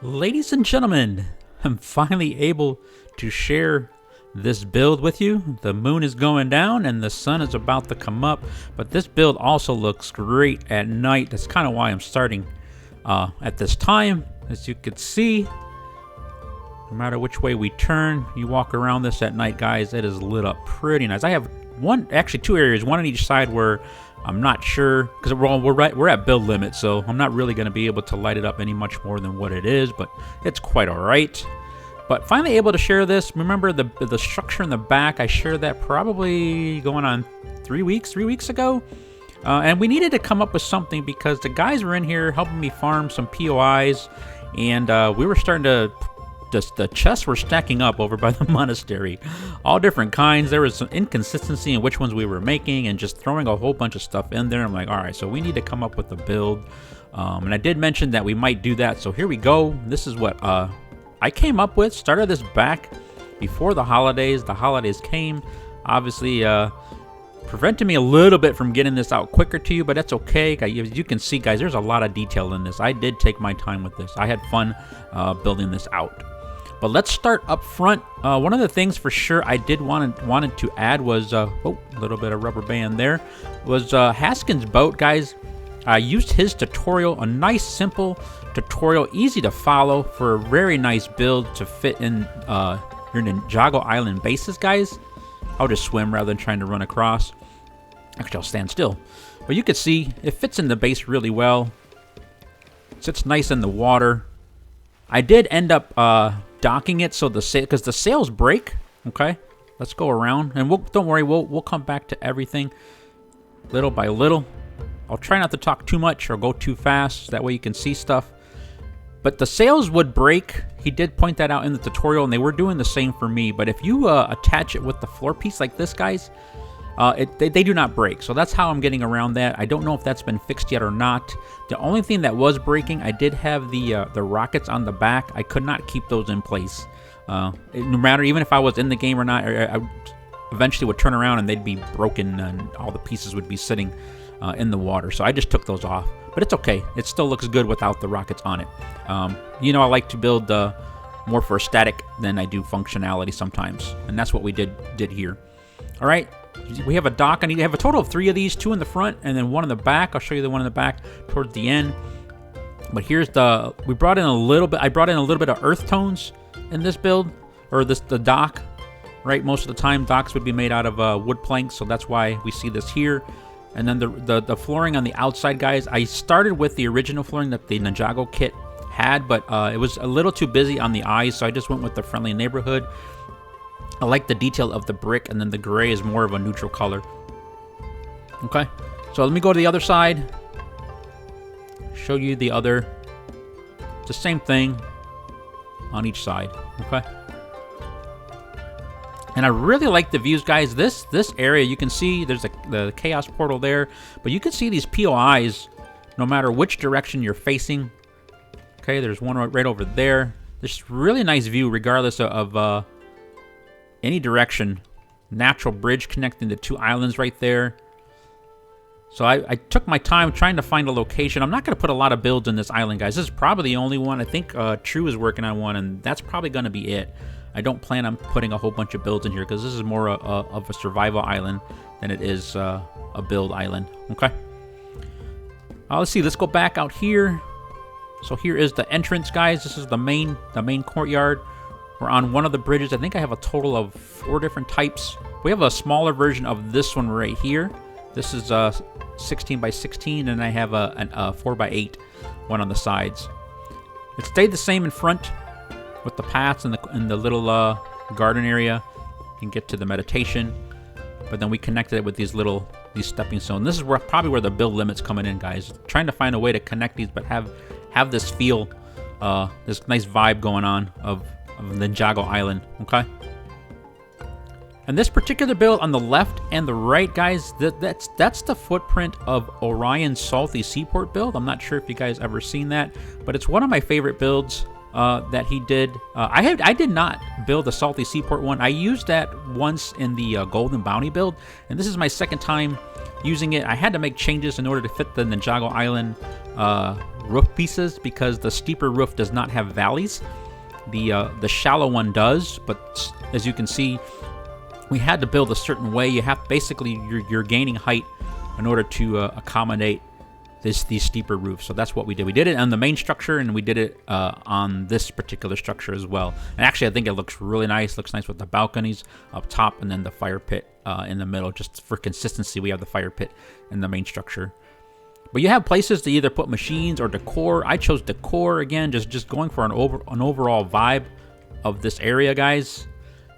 Ladies and gentlemen, I'm finally able to share this build with you. The moon is going down and the sun is about to come up, but this build also looks great at night. That's kind of why I'm starting at this time. As you can see, no matter which way we turn, you walk around this at night, guys, it is lit up pretty nice. I have actually two areas, one on each side where I'm not sure, because we're at build limit, so I'm not really going to be able to light it up any much more than what it is, but it's quite all right. But finally able to share this. Remember the structure in the back, I shared that probably going on 3 weeks ago. And we needed to come up with something because the guys were in here helping me farm some POIs, and we were starting to... The chests were stacking up over by the monastery. All different kinds. There was some inconsistency in which ones we were making and just throwing a whole bunch of stuff in there. I'm like, alright, so we need to come up with a build. And I did mention that we might do that, so here we go. This is what I came up with. Started this back before the holidays. The holidays came. Obviously, prevented me a little bit from getting this out quicker to you, but that's okay. As you can see, guys, there's a lot of detail in this. I did take my time with this. I had fun building this out. But let's start up front. One of the things for sure I did wanted to add was, a little bit of rubber band there, was Haskins' boat, guys. I used his tutorial, a nice simple tutorial, easy to follow for a very nice build to fit in your Ninjago Island bases, guys. I'll just swim rather than trying to run across. Actually, I'll stand still. But you can see it fits in the base really well. It sits nice in the water. I did end up docking it so because the sails break. Okay, let's go around, and don't worry, we'll come back to everything little by little. I'll try not to talk too much or go too fast, that way you can see stuff. But the sails would break. He did point that out in the tutorial, and they were doing the same for me. But if you attach it with the floor piece like this, guys, they do not break. So that's how I'm getting around that. I don't know if that's been fixed yet or not. The only thing that was breaking, I did have the rockets on the back. I could not keep those in place. No matter, even if I was in the game or not, I eventually would turn around and they'd be broken and all the pieces would be sitting in the water. So I just took those off. But it's okay. It still looks good without the rockets on it. You know, I like to build more for static than I do functionality sometimes. And that's what we did here. All right. We have a dock. I need to have a total of 3 of these, 2 in the front and then 1 in the back. I'll show you the one in the back towards the end. But here's we brought in a little bit. I brought in a little bit of earth tones in this build, or the dock. Right, most of the time docks would be made out of wood planks, so that's why we see this here. And then the flooring on the outside, guys. I started with the original flooring that the Ninjago kit had, but it was a little too busy on the eyes, so I just went with the friendly neighborhood. I like the detail of the brick, and then the gray is more of a neutral color. Okay, so let me go to the other side. Show you the other. It's the same thing on each side. Okay. And I really like the views, guys. This area, you can see there's the chaos portal there, but you can see these POIs no matter which direction you're facing. Okay, there's one right over there. This really nice view regardless of any direction. Natural bridge connecting the 2 islands right there. So I took my time trying to find a location. I'm not going to put a lot of builds in this island, guys. This is probably the only one. I think True is working on one, and that's probably going to be it. I don't plan on putting a whole bunch of builds in here because this is more of a survival island than it is a build island. Okay. Let's see. Let's go back out here. So here is the entrance, guys. This is the main courtyard. We're on one of the bridges. I think I have a total of 4 different types. We have a smaller version of this one right here. This is 16 by 16, and I have a 4 by 8 one on the sides. It stayed the same in front with the paths and the little garden area. You can get to the meditation, but then we connected it with these stepping stones. This is probably where the build limit's coming in, guys. Trying to find a way to connect these, but have this feel, this nice vibe going on of Ninjago Island. Okay. And this particular build on the left and the right, guys, that's the footprint of Orion's Salty Seaport build. I'm not sure if you guys ever seen that, but it's one of my favorite builds that he did. I did not build the Salty Seaport one. I used that once in the Golden Bounty build, and this is my second time using it. I had to make changes in order to fit the Ninjago Island roof pieces because the steeper roof does not have valleys. The shallow one does, but as you can see, we had to build a certain way. You have basically you're gaining height in order to accommodate these steeper roofs. So that's what we did. We did it on the main structure, and we did it on this particular structure as well. And actually, I think it looks really nice. Looks nice with the balconies up top and then the fire pit in the middle. Just for consistency, we have the fire pit in the main structure. But you have places to either put machines or decor. I chose decor again, just going for an overall vibe of this area, guys.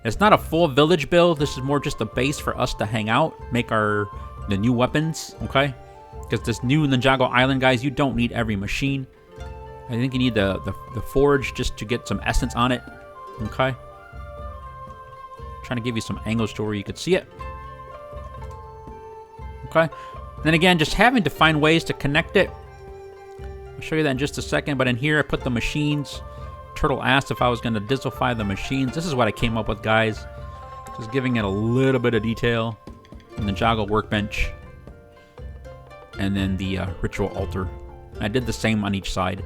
It's not a full village build. This is more just a base for us to hang out, make the new weapons, okay? Because this new Ninjago Island, guys, you don't need every machine. I think you need the forge just to get some essence on it, okay? Trying to give you some angles to where you could see it. Okay? Then again, just having to find ways to connect it. I'll show you that in just a second, but in here I put the machines. Turtle asked if I was going to dizzlefy the machines. This is what I came up with, guys. Just giving it a little bit of detail. And the Ninjago workbench. And then the ritual altar. I did the same on each side.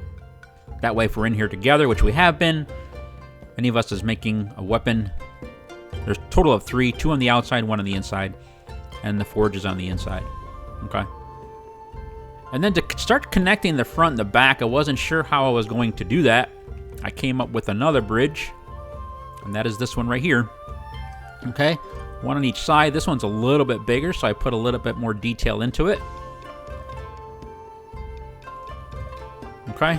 That way, if we're in here together, which we have been, any of us is making a weapon. There's a total of 3, 2 on the outside, 1 on the inside. And the forge is on the inside. Okay. And then to start connecting the front and the back, I wasn't sure how I was going to do that. I came up with another bridge, and that is this one right here. Okay, 1 on each side. This one's a little bit bigger, so I put a little bit more detail into it. Okay.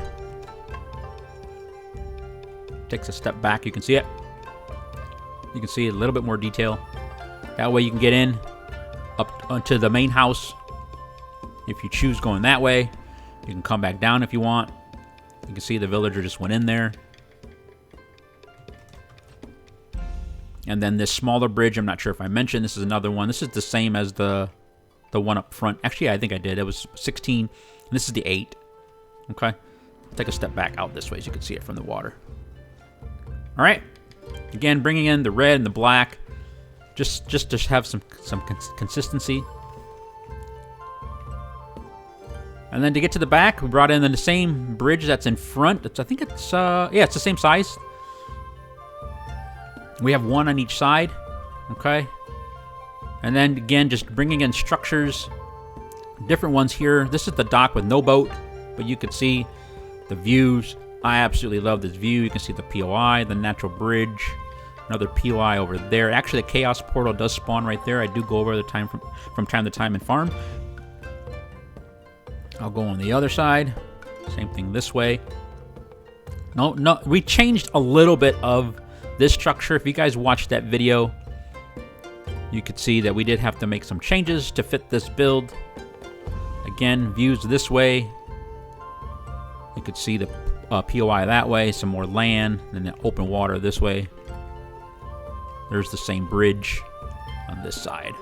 Takes a step back, you can see it. You can see a little bit more detail. That way you can get in up onto the main house. If you choose going that way, you can come back down if you want. You can see the villager just went in there. And then this smaller bridge, I'm not sure if I mentioned, this is another one. This is the same as the one up front. Actually, I think I did. It was 16, and this is the 8. Okay. Take a step back out this way so you can see it from the water. All right. Again, bringing in the red and the black, just to have some consistency. And then to get to the back, we brought in the same bridge that's in front. I think it's, yeah, it's the same size. We have 1 on each side, okay? And then, again, just bringing in structures, different ones here. This is the dock with no boat, but you can see the views. I absolutely love this view. You can see the POI, the natural bridge, another POI over there. Actually, the Chaos Portal does spawn right there. I do go over the time from time to time and farm. I'll go on the other side. Same thing this way. No, we changed a little bit of this structure. If you guys watched that video, you could see that we did have to make some changes to fit this build. Again, views this way. You could see the POI that way, some more land, and then open water this way. There's the same bridge on this side.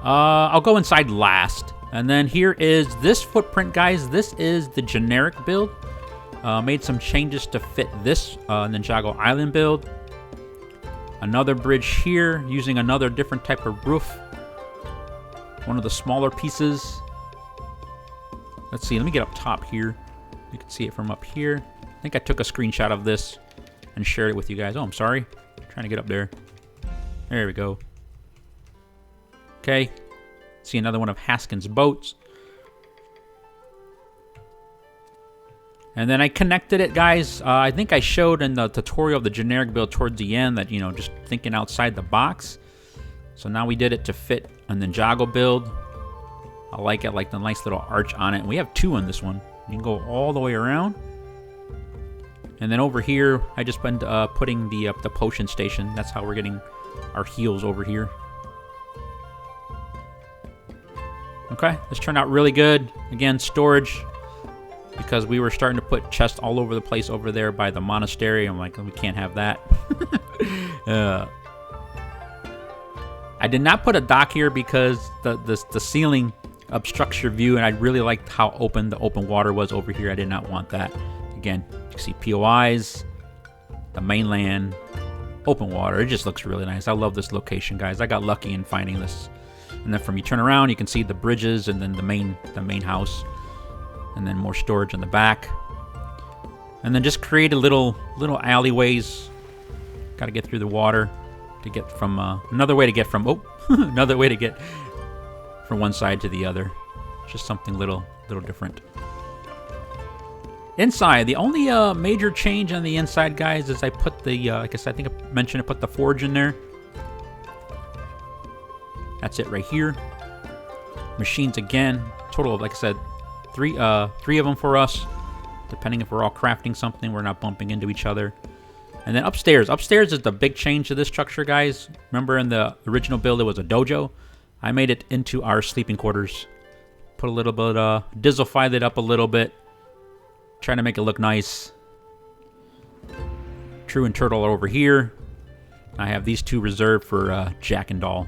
I'll go inside last. And then here is this footprint, guys. This is the generic build. Made some changes to fit this Ninjago Island build. Another bridge here using another different type of roof. One of the smaller pieces. Let's see, let me get up top here. You can see it from up here. I think I took a screenshot of this and shared it with you guys. Oh, I'm sorry. I'm trying to get up there. There we go. Okay. See another one of Haskins' boats. And then I connected it, guys. I think I showed in the tutorial of the generic build towards the end that, you know, just thinking outside the box. So now we did it to fit a Ninjago build. I like it, like the nice little arch on it. And we have 2 on this one. You can go all the way around. And then over here, I just been putting the potion station. That's how we're getting our heals over here. Okay, this turned out really good. Again, storage, because we were starting to put chests all over the place over there by the monastery. I'm like, we can't have that. I did not put a dock here because the ceiling obstructs your view, and I really liked how open the open water was over here. I did not want that. Again, you can see POIs, the mainland, open water. It just looks really nice. I love this location, guys. I got lucky in finding this. And then from you turn around, you can see the bridges and then the main house. and then more storage in the back. And then just create a little alleyways. Got to get through the water to get from another way to get from another way to get from one side to the other. Just something little different. Inside, the only major change on the inside, guys, is I put the like I said, I think I mentioned I put the forge in there. That's it right here. Machines again. Total of, like I said, three of them for us. Depending if we're all crafting something, we're not bumping into each other. And then upstairs. Upstairs is the big change to this structure, guys. Remember in the original build it was a dojo? I made it into our sleeping quarters. Put a little bit, Dizzle-fied it up a little bit. Trying to make it look nice. True and Turtle are over here. I have these two reserved for Jack and Doll.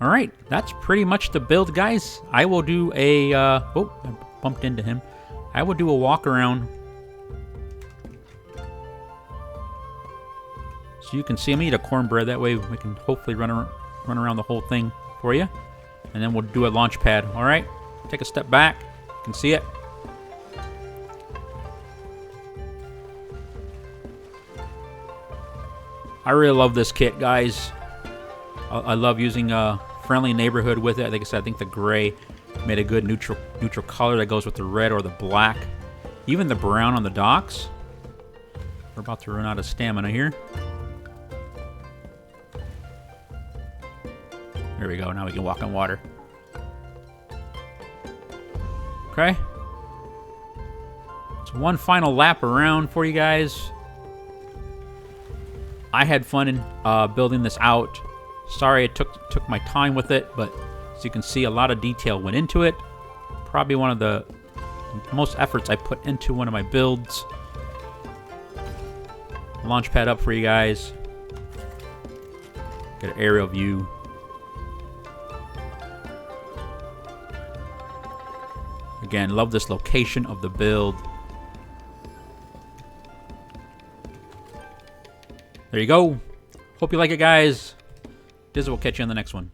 Alright, that's pretty much the build, guys. I will do a... oh, I bumped into him. I will do a walk around. So you can see, I'm going to eat a cornbread. That way we can hopefully run around the whole thing for you. And then we'll do a launch pad. Alright, take a step back. You can see it. I really love this kit, guys. I love using a friendly neighborhood with it. Like I said, I think the gray made a good neutral color that goes with the red or the black. Even the brown on the docks. We're about to run out of stamina here. There we go. Now we can walk on water. Okay. So one final lap around for you guys. I had fun in building this out. Sorry it took my time with it, but as you can see, a lot of detail went into it. Probably one of the most efforts I put into one of my builds. Launch pad up for you guys. Get an aerial view. Again, love this location of the build. There you go. Hope you like it, guys. Dizzle will catch you on the next one.